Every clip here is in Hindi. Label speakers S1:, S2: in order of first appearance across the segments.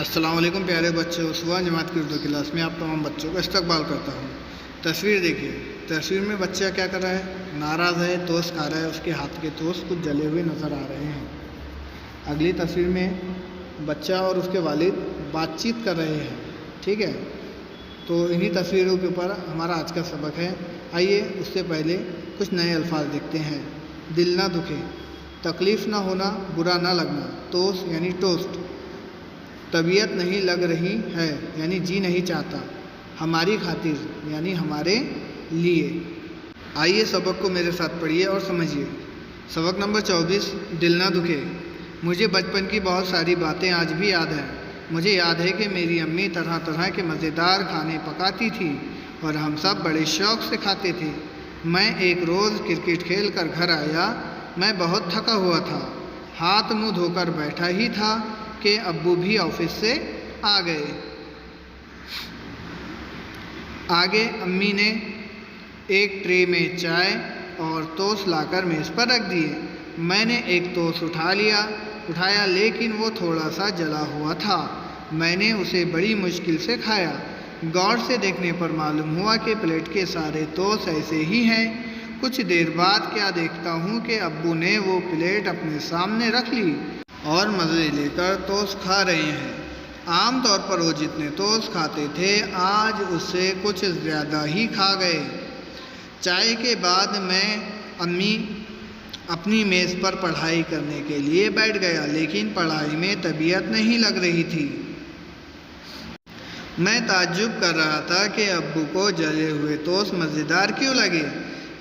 S1: अस्सलाम वालेकुम प्यारे बच्चों, सुबह जमात की उर्दू क्लास में आप तमाम बच्चों का इस्तकबाल करता हूँ। तस्वीर देखिए, तस्वीर में बच्चा क्या कर रहा है, नाराज़ है, टोस्ट खा रहा है, उसके हाथ के टोस्ट कुछ जले हुए नज़र आ रहे हैं। अगली तस्वीर में बच्चा और उसके वालिद बातचीत कर रहे हैं, ठीक है। तो इन्हीं तस्वीरों के ऊपर हमारा आज का सबक है। आइए उससे पहले कुछ नए अल्फाज देखते हैं। दिल ना दुखे, तकलीफ़ ना होना, बुरा ना लगना, टोस्ट यानी टोस्ट, तबीयत नहीं लग रही है यानी जी नहीं चाहता, हमारी खातिर यानी हमारे लिए। आइए सबक को मेरे साथ पढ़िए और समझिए। सबक नंबर 24, दिल ना दुखे। मुझे बचपन की बहुत सारी बातें आज भी याद हैं। मुझे याद है कि मेरी अम्मी तरह तरह के मज़ेदार खाने पकाती थी और हम सब बड़े शौक़ से खाते थे। मैं एक रोज़ क्रिकेट खेल कर घर आया। मैं बहुत थका हुआ था, हाथ मुँह धोकर बैठा ही था कि अब्बू भी ऑफिस से आ गए। आगे अम्मी ने एक ट्रे में चाय और टोस्ट लाकर मेज़ पर रख दिए। मैंने एक टोस्ट उठाया लेकिन वो थोड़ा सा जला हुआ था। मैंने उसे बड़ी मुश्किल से खाया। गौर से देखने पर मालूम हुआ कि प्लेट के सारे टोस्ट ऐसे ही हैं। कुछ देर बाद क्या देखता हूँ कि अब्बू ने वो प्लेट अपने सामने रख ली और मज़े लेकर टोस्ट खा रहे हैं। आम तौर पर वो जितने टोस्ट खाते थे आज उससे कुछ ज़्यादा ही खा गए। चाय के बाद मैं अम्मी अपनी मेज़ पर पढ़ाई करने के लिए बैठ गया, लेकिन पढ़ाई में तबीयत नहीं लग रही थी। मैं ताज्जुब कर रहा था कि अब्बू को जले हुए टोस्ट मज़ेदार क्यों लगे।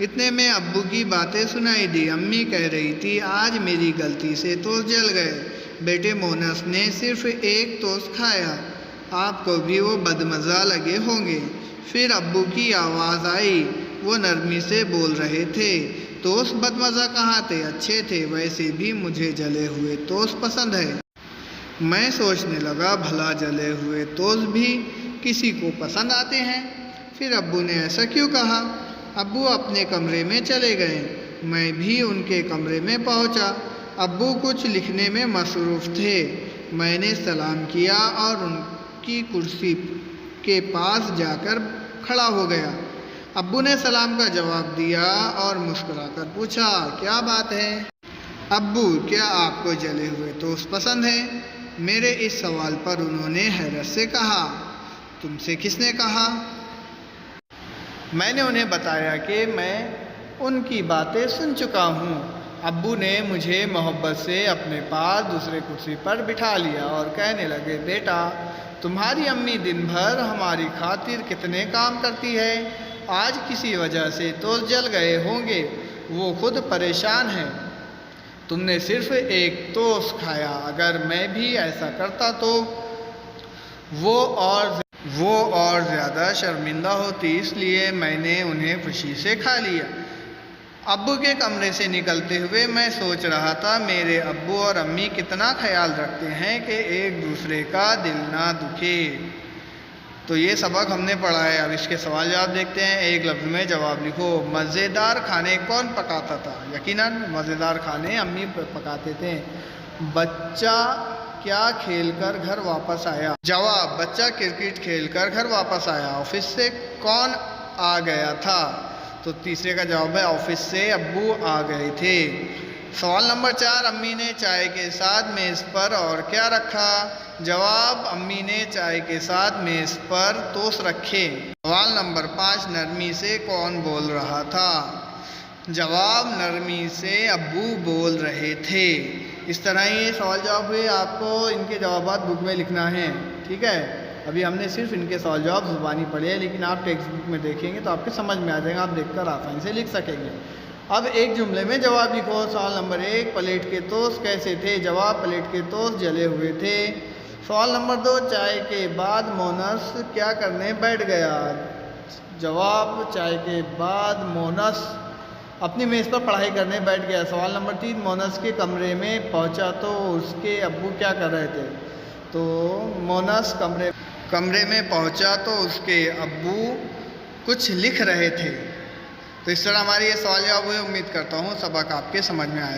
S1: इतने में अब्बू की बातें सुनाई दी। अम्मी कह रही थी, आज मेरी गलती से टोस्ट जल गए। बेटे मोनस ने सिर्फ एक टोस्ट खाया, आपको भी वो बदमज़ा लगे होंगे। फिर अब्बू की आवाज़ आई, वो नरमी से बोल रहे थे, टोस्ट बदमज़ा कहाँ थे, अच्छे थे। वैसे भी मुझे जले हुए टोस्ट पसंद है। मैं सोचने लगा, भला जले हुए टोस्ट भी किसी को पसंद आते हैं। फिर अब्बू ने ऐसा क्यों कहा। अब्बू अपने कमरे में चले गए। मैं भी उनके कमरे में पहुंचा। अब्बू कुछ लिखने में मसरूफ़ थे। मैंने सलाम किया और उनकी कुर्सी के पास जाकर खड़ा हो गया। अब्बू ने सलाम का जवाब दिया और मुस्कुराकर पूछा, क्या बात है अब्बू, क्या आपको जले हुए टोस्ट पसंद है। मेरे इस सवाल पर उन्होंने हैरत से कहा, तुमसे किसने कहा। मैंने उन्हें बताया कि मैं उनकी बातें सुन चुका हूँ। अब्बू ने मुझे मोहब्बत से अपने पास दूसरे कुर्सी पर बिठा लिया और कहने लगे, बेटा तुम्हारी अम्मी दिन भर हमारी खातिर कितने काम करती है। आज किसी वजह से टोस्ट जल गए होंगे, वो खुद परेशान है। तुमने सिर्फ एक टोस्ट खाया, अगर मैं भी ऐसा करता तो वो और ज़्यादा शर्मिंदा होती, इसलिए मैंने उन्हें खुशी से खा लिया। अब्बू के कमरे से निकलते हुए मैं सोच रहा था, मेरे अब्बू और अम्मी कितना ख्याल रखते हैं कि एक दूसरे का दिल ना दुखे। तो ये सबक हमने पढ़ा है। अब इसके सवाल जवाब देखते हैं। एक लफ्ज़ में जवाब लिखो। मज़ेदार खाने कौन पकाता था। यकीनन मज़ेदार खाने अम्मी पकाते थे। बच्चा क्या खेलकर घर वापस आया। जवाब, बच्चा क्रिकेट खेलकर घर वापस आया। ऑफिस से कौन आ गया था। तो तीसरे का जवाब है, ऑफिस से अब्बू आ गए थे। सवाल नंबर 4, अम्मी ने चाय के साथ मेज़ पर और क्या रखा। जवाब, अम्मी ने चाय के साथ मेज़ पर टोस्ट रखे। सवाल नंबर 5, नरमी से कौन बोल रहा था। जवाब, नरमी से अब्बू बोल रहे थे। इस तरह ये सवाल जवाब हुए। आपको इनके जवाब बुक में लिखना है, ठीक है। अभी हमने सिर्फ इनके सवाल जवाब ज़ुबानी पढ़े हैं, लेकिन आप टेक्स्ट बुक में देखेंगे तो आपके समझ में आ जाएगा, आप देखकर आसानी से लिख सकेंगे। अब एक जुमले में जवाब लिखो। सवाल नंबर 1, प्लेट के टोस्ट कैसे थे। जवाब, प्लेट के टोस्ट जले हुए थे। सवाल नंबर 2, चाय के बाद मोनस क्या करने बैठ गया। जवाब, चाय के बाद मोनस अपनी मेज़ पर पढ़ाई करने बैठ गया। सवाल नंबर 3, मोनस के कमरे में पहुंचा तो उसके अब्बू क्या कर रहे थे। तो मोनस कमरे में पहुंचा तो उसके अब्बू कुछ लिख रहे थे। तो इस तरह हमारे ये सवाल जवाब हुए। उम्मीद करता हूँ सबक आपके समझ में आया।